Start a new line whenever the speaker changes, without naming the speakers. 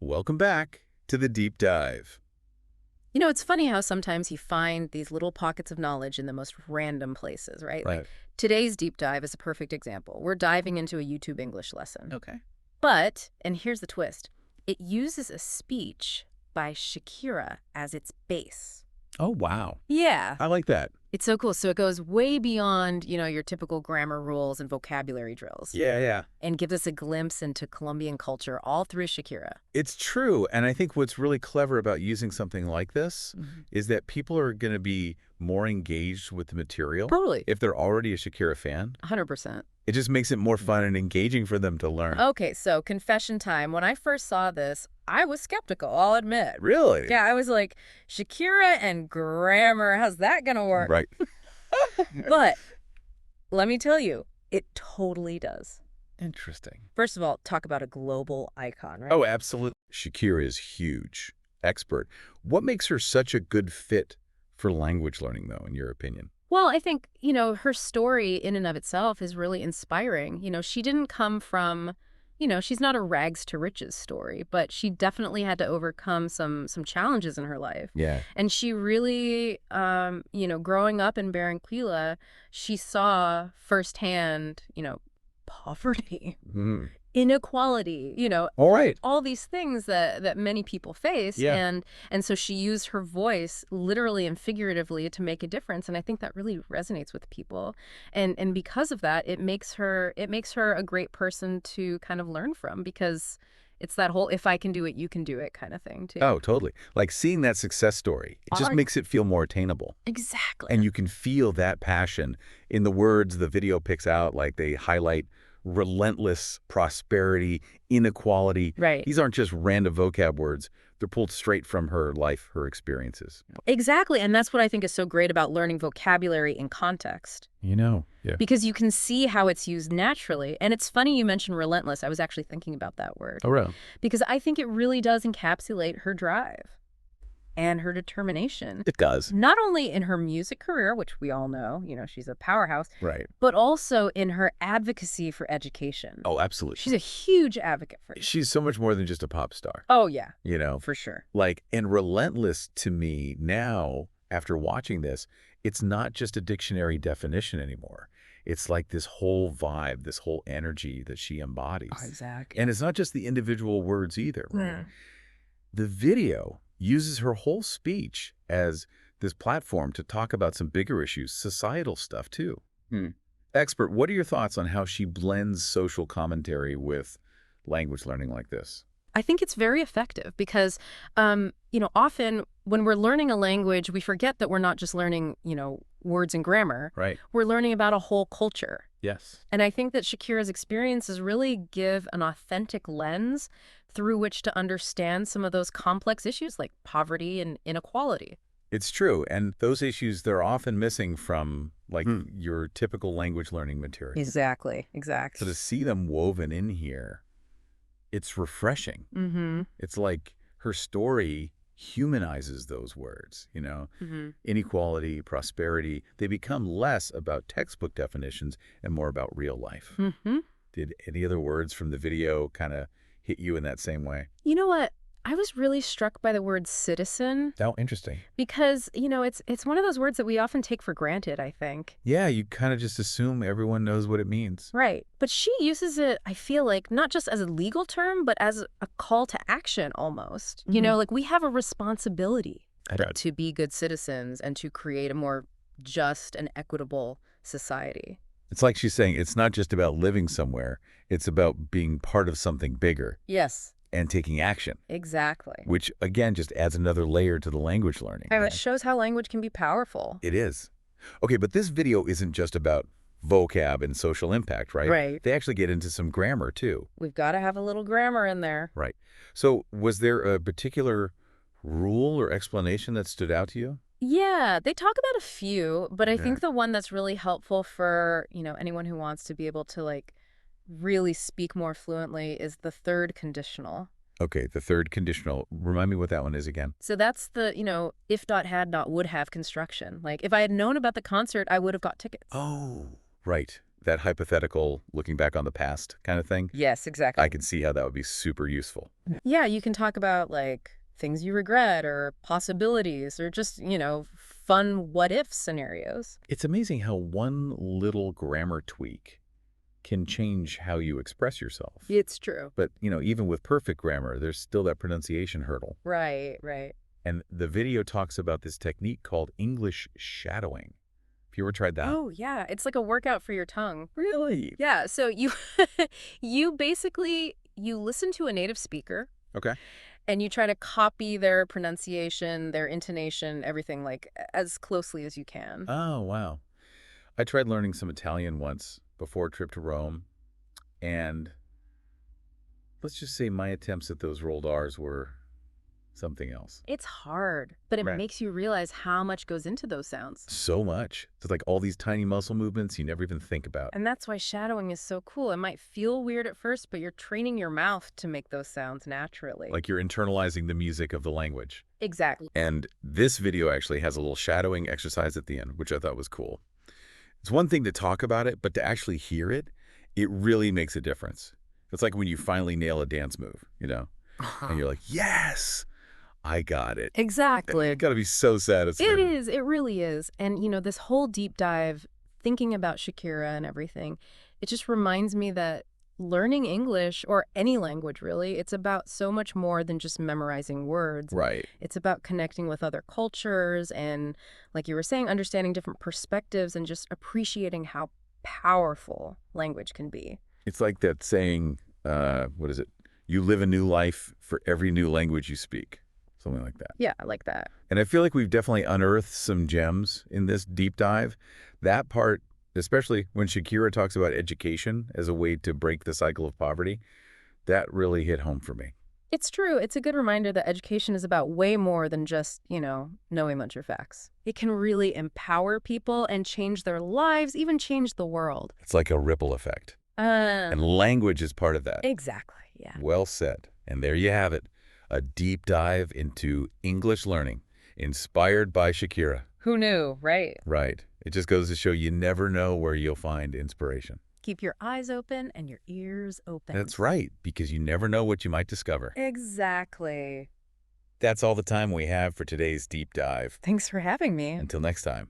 Welcome back to the deep dive.
You know, it's funny how sometimes you find these little pockets of knowledge in the most random places, right?
Right.
Like today's deep dive is a perfect example. We're diving into a YouTube English lesson.
Okay.
But, and here's the twist, it uses a speech by Shakira as its base.
Oh, wow.
Yeah.
I like that.
It's so cool. So it goes way beyond, your typical grammar rules and vocabulary drills
Yeah.
and gives us a glimpse into Colombian culture all through Shakira.
It's true. And I think what's really clever about using something like this is that people are going to be more engaged with the material.
Totally.
If they're already a Shakira fan,
100%.
it just makes it more fun and engaging for them to learn.
Okay, so confession time. When I first saw this, I was skeptical, I'll admit.
Really?
Yeah, I was like, Shakira and grammar, how's that gonna work?
Right.
But let me tell you, it totally does.
Interesting.
First of all, talk about a global icon, right?
Oh, absolutely. Shakira is huge. Expert. What makes her such a good fit for language learning, though, in your opinion?
Well, I think, her story in and of itself is really inspiring. She didn't come from, she's not a rags to riches story, but she definitely had to overcome some challenges in her life.
Yeah.
And she really, growing up in Barranquilla, she saw firsthand, poverty, inequality,
All right.
all these things that many people face.
Yeah.
And so she used her voice literally and figuratively to make a difference. And I think that really resonates with people. And because of that, it makes her a great person to kind of learn from, because it's that whole if I can do it, you can do it kind of thing too.
Oh, totally. Like seeing that success story, it just makes it feel more attainable.
Exactly.
And you can feel that passion in the words the video picks out, like they highlight relentless prosperity, inequality.
Right.
These aren't just random vocab words. They're pulled straight from her life, her experiences.
Exactly. And that's what I think is so great about learning vocabulary in context.
Yeah.
Because you can see how it's used naturally. And it's funny you mentioned relentless. I was actually thinking about that word.
Oh, really?
Because I think it really does encapsulate her drive and her determination.
It does.
Not only in her music career, which we all know, she's a powerhouse,
Right.
but also in her advocacy for education.
Oh, absolutely.
She's a huge advocate for it.
She's so much more than just a pop star.
Oh, yeah.
For
sure.
And relentless to me now, after watching this, it's not just a dictionary definition anymore. It's like this whole vibe, this whole energy that she embodies.
Oh, exactly.
And it's not just the individual words either. Right?
Yeah.
The video uses her whole speech as this platform to talk about some bigger issues, societal stuff too. Expert, what are your thoughts on how she blends social commentary with language learning like this?
I think it's very effective because, often when we're learning a language, we forget that we're not just learning, words and grammar.
Right.
We're learning about a whole culture.
Yes.
And I think that Shakira's experiences really give an authentic lens through which to understand some of those complex issues like poverty and inequality.
It's true. And those issues, they're often missing from your typical language learning material.
Exactly.
So to see them woven in here, it's refreshing. It's like her story humanizes those words, inequality, prosperity. They become less about textbook definitions and more about real life. Did any other words from the video kind of hit you in that same way?
You know what? I was really struck by the word citizen.
Oh, interesting.
Because, it's one of those words that we often take for granted, I think.
Yeah, you kind of just assume everyone knows what it means.
Right. But she uses it, I feel like, not just as a legal term, but as a call to action almost. Like we have a responsibility to be good citizens and to create a more just and equitable society.
It's like she's saying it's not just about living somewhere. It's about being part of something bigger.
Yes.
And taking action.
Exactly.
Which, again, just adds another layer to the language learning.
And it shows how language can be powerful.
It is. Okay, but this video isn't just about vocab and social impact, right?
Right.
They actually get into some grammar, too.
We've got to have a little grammar in there.
Right. So was there a particular rule or explanation that stood out to you?
Yeah, they talk about a few, but I think the one that's really helpful for, anyone who wants to be able to, really speak more fluently is the third conditional.
Okay, the third conditional. Remind me what that one is again.
So that's the, if dot had dot would have construction. Like if I had known about the concert, I would have got tickets.
Oh, right. that hypothetical looking back on the past kind of thing,
Yes, exactly.
I can see how that would be super useful.
Yeah, you can talk about like things you regret or possibilities or just, fun what if scenarios.
It's amazing how one little grammar tweak can change how you express yourself.
It's true.
But, even with perfect grammar, there's still that pronunciation hurdle.
Right, right.
And the video talks about this technique called English shadowing. Have you ever tried that?
Oh, yeah, it's like a workout for your tongue.
Really?
Yeah, so you you basically you listen to a native speaker
Okay.
and you try to copy their pronunciation, their intonation, everything like as closely as you can.
Oh, wow. I tried learning some Italian once before a trip to Rome, and let's just say my attempts at those rolled R's were something else.
It's hard, but it
Right.
makes you realize how much goes into those sounds.
So much. It's like all these tiny muscle movements you never even think about.
And that's why shadowing is so cool. It might feel weird at first, but you're training your mouth to make those sounds naturally.
Like you're internalizing the music of the language.
Exactly.
And this video actually has a little shadowing exercise at the end, which I thought was cool. It's one thing to talk about it, but to actually hear it, it really makes a difference. It's like when you finally nail a dance move, and you're like, yes, I got it.
Exactly.
It got to be so satisfying.
It is. It really is. And, this whole deep dive, thinking about Shakira and everything, it just reminds me that learning English, or any language really, it's about so much more than just memorizing words.
Right.
It's about connecting with other cultures and, like you were saying, understanding different perspectives and just appreciating how powerful language can be.
It's like that saying, what is it? You live a new life for every new language you speak. Something like that.
Yeah, I like that.
And I feel like we've definitely unearthed some gems in this deep dive. That part, especially when Shakira talks about education as a way to break the cycle of poverty, that really hit home for me.
It's true. It's a good reminder that education is about way more than just, knowing a bunch of facts. It can really empower people and change their lives, even change the world.
It's like a ripple effect. And language is part of that.
Exactly, yeah.
Well said. And there you have it. A deep dive into English learning, inspired by Shakira.
Who knew, right?
Right. It just goes to show you never know where you'll find inspiration.
Keep your eyes open and your ears open.
That's right, because you never know what you might discover.
Exactly.
That's all the time we have for today's deep dive.
Thanks for having me.
Until next time.